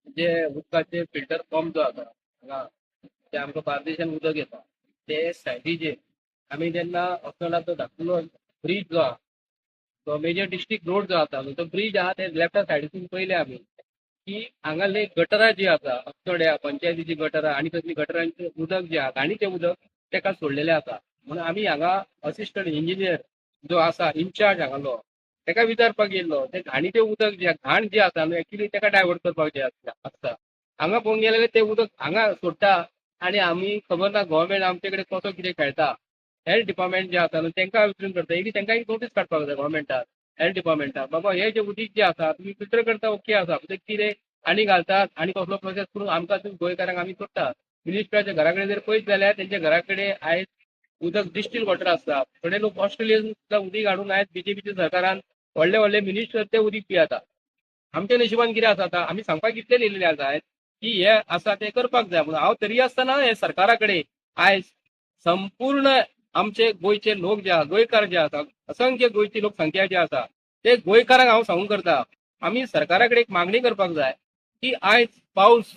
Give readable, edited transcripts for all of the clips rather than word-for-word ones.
जे उदकाचे filter pump जो आसा हांगा जे आमकां बार्देशान उदक येता ते सायडीचेर आमी जेन्ना अस्नोडाचो धाकटुलो ब्रीज जो आहा तो मेजर डिस्ट्रिक्ट रोड जो आसा तो ब्रीज आहा ते लेफ्ट सायडीसून पयले आमी की हांगासरली गटरां जी आसा अस्नोड्या पंचायतीची गटरां आनी कसली गटरांचे उदक जे आहा घाणीचें उदक तेका सोडलेलें आसा म्हणून आमी हांगा असिस्टंट इंजिनियर जो आसा इन्चार्ज हांगालो तेका विचारपाक येयल्लो ते घाणीचें उदक जे घाण जी आसा न्हू एक्चुली तेका डायवर्ट करपाक जे आसता हांगा पळोवंक गेल्यार ते उदक हांगा सोडटा आनी आमी खबर ना गव्हर्मेंट आमचे कडेन कसो कितें खेळटा हेल्थ डिपार्टमेंट जे आसा न्हू तांकां विचारून करता एक तांकां एक नोटीस काडपाक जाय गव्हर्मेंटाक हेल्थ डिपार्टमेंटाक बाबा हे जे उदीक जे आसा तुमी फिल्टर करता ओके आसा पण कितें आनी घालतात आनी कसलो प्रोसेस करून आमकां गोंयकारांक आमी सोडटा मिनिस्टराच्या घरा कडेन जर पळयत जाल्यार तेंच्या घरा कडेन आयज उदक डिस्टील वॉटर आसता थोडे लोक ऑस्ट्रेलियन सुद्दां उदीक हाडून आयज बीजेपीच्या सरकारान व्हडले व्हडले मिनिस्टर ते उदीक पियेता आमच्या नशिबान कितें आसा आतां आमी सांगपाक कितले लिहिलेले आसा आयज की हे आसा ते करपाक जाय म्हणून हांव तरी आसतना हे सरकारा कडेन आयज संपूर्ण आमचे गोंयचे लोक जे आहा गोंयकार जे आसा असंख्य गोंयची लोकसंख्या जी आसा ते गोंयकारांक हांव सांगूंक करता आमी सरकारा कडेन एक मागणी करपाक जाय की आयज पावस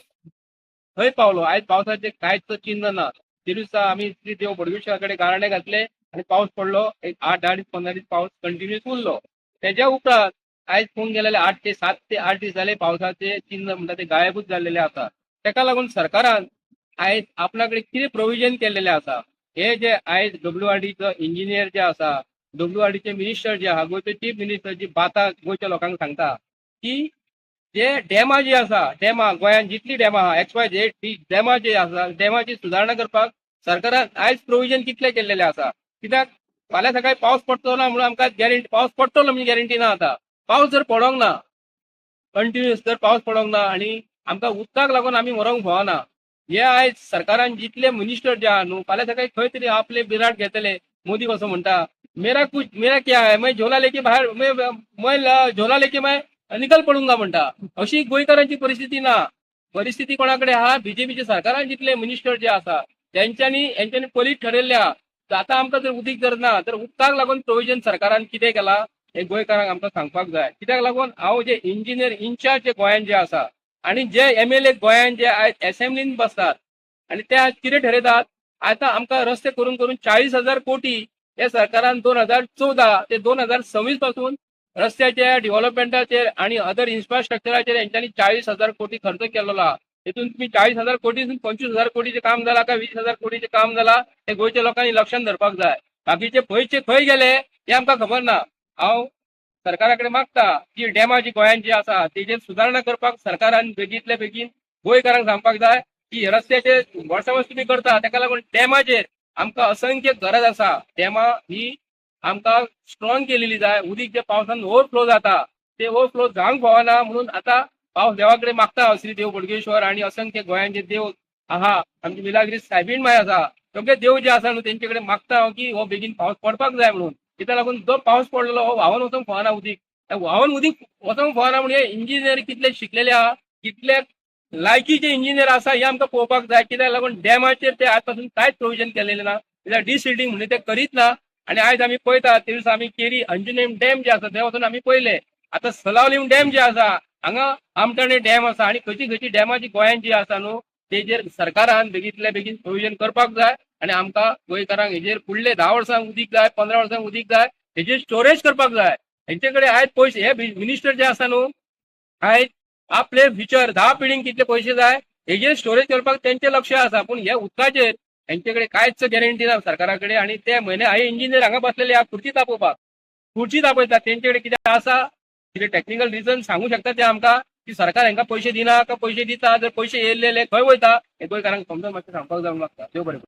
खंय पावलो आयज पावसाचे कांयच चिन्ह ना ते दिसा आमी श्री देव बोडगेश्वरा कडेन गाराणे घातले आनी पावस पडलो एक 8 दीस 15 दीस पावस कंटिन्युअस उरलो तेज्या उपरांत आयज पळोवंक गेल्यार 7 ते 8 दीस जाले पावसाचे चिन्ह म्हणटा ते गायबूच जाल्लेले आसा तेका लागून सरकारान आयज आपल्या कडेन कितें प्रोविजन केल्लेले आसा हे जे आयज WRDचो इंजिनियर जे आसा WRDचे मिनिस्टर जे आहा गोंयचे चीफ मिनिस्टर जी बाता गोंयच्या लोकांक सांगता की जे डॅमा जी आसा डॅमा गोंयांत जितली डॅमा आहा XYZ डॅमा जे आसा डॅमाची सुदारणा करपाक सरकारान आयज प्रोविजन कितले केल्लेले आसा कित्याक फाल्यां सकाळी पावस पडटलो ना म्हणून आमकां गॅरंटी पावस पडटलो म्हणजे गॅरंटी ना आतां पावस जर पडोंक ना कंटिन्युअस जर पावस पडोंक ना आनी आमकां उदकाक लागून आमी मरोंक फावना हे आयज सरकारान जितले मिनिस्टर जे आहा न्हू फाल्यां सकाळी खंय तरी आपले बिराट घेतले मोदी कसो म्हणटा मेरा क्या है मैं झोला लेके बाहेर मैं झोला लेके मैं निकल पडूंगा म्हणटा अशी गोंयकारांची परिस्थिती ना परिस्थिती कोणाकडे आहा बीजेपीच्या सरकारान जितले मिनिस्टर जे आसा यांच्यानी पयलींच ठरयल्ल्या आतां आमकां जर उदीक जर ना तर उदकाक लागून प्रोविजन सरकारान कितें केला हे गोंयकारांक आमकां सांगपाक जाय कित्याक लागून हांव जे इंजिनियर इन्चार्ज जे गोंयान जे आसा आनी जे MLA गोंयान जे आयज असेंब्लीन बसतात आनी ते आज कितें ठरयतात आतां आमकां रस्ते करून करून 40,000 कोटी हे सरकारान 2014 ते 2026 पासून रस्त्याच्या डेव्हलपमेंटाचेर आणि अदर इन्फ्रास्ट्रक्चराचेर यांच्यानी 40,000 कोटी खर्च केलेलो आहा हितून तुम्ही 40,000 कोटीसून 25,000 कोटीचे काम झाला का 20,000 कोटीचे काम झाला हे गोंयच्या लोकांनी लक्षात धरपाक जाय बाकीचे पयचे खंय गेले हे आमकां खबर ना हांव सरकारा कडेन मागता की डॅमाची गोंयान जी आसा तेजेर सुदारणा करपाक सरकारान बेगींतले बेगीन गोंयकारांक सांगपाक जाय की रस्त्याचे वर्सावस तुम्ही करता तेका लागून डॅमाचेर आमकां असंख्य गरज आसा डॅमा ही आमकां स्ट्रॉंग केलेली जाय उदीक जे पावसान ओव्हरफ्लो जाता ते ओव्हरफ्लो जावंक फावना म्हणून आतां पावस देवा कडेन मागता श्री देव बोडगेश्वर आनी असंख्य गोंयान जे देव आहा आमची मिलाग्री सायबीण माय आसा सगळे देव जे आसा न्हू तेंचे कडेन मागता हांव की हो बेगीन पावस पडपाक जाय म्हणून कित्याक लागून जो पावस पडलेलो हो व्हांवून वचोंक फावना उदीक व्हांवून उदीक वचोंक फावना म्हणून हे इंजिनियर कितले शिकलेले आहा कितले लायकीचे इंजिनियर आसा हे आमकां पळोवपाक जाय कित्याक लागून डॅमाचेर ते आज पासून कांयच प्रोविजन केलेले ना कित्याक डिसिल्डिंग म्हणून ते करीत ना आणि आयज आमी पळयता ते दिसा आमी केरी अंजुनेम डॅम जे आसा ते वचून आमी पळयले आतां सलावलीम डॅम जे आसा हांगा आमटाणे डॅम आसा आनी खंयची खंयची डॅमाची गोंयान जी आसा न्हू तेजेर सरकारान बेगींतल्या बेगीन प्रोविजन करपाक जाय आनी आमकां गोंयकारांक हेजेर फुडले 10 वर्सांक उदीक जाय 15 वर्सांक उदीक जाय हेजेर स्टोरेज करपाक जाय हेंचे कडेन आयज पयशे हे मिनिस्टर जे आसा न्हू आयज आपले फ्युचर 10 पिढींक कितले पयशे जाय हेजेर स्टोरेज करपाक तेंचे लक्ष आसा पूण हे उदकाचेर तेंचे कडेन कांयच गॅरंटी ना सरकारा कडेन आनी ते म्हयने हांवें इंजिनियर हांगा बसलेले आहा खुर्ची तापोवपाक खुर्ची तापयता तेंचे कडेन कितें आसा कितें टॅक्निकल रिजन सांगू शकता ते आमकां की सरकार हांकां पयशे दिना काय पयशे दिता जर पयशे येयल्ले खंय वयता हे गोंयकारांक समजून मातशें सांगपाक जावंक लागता देव बरें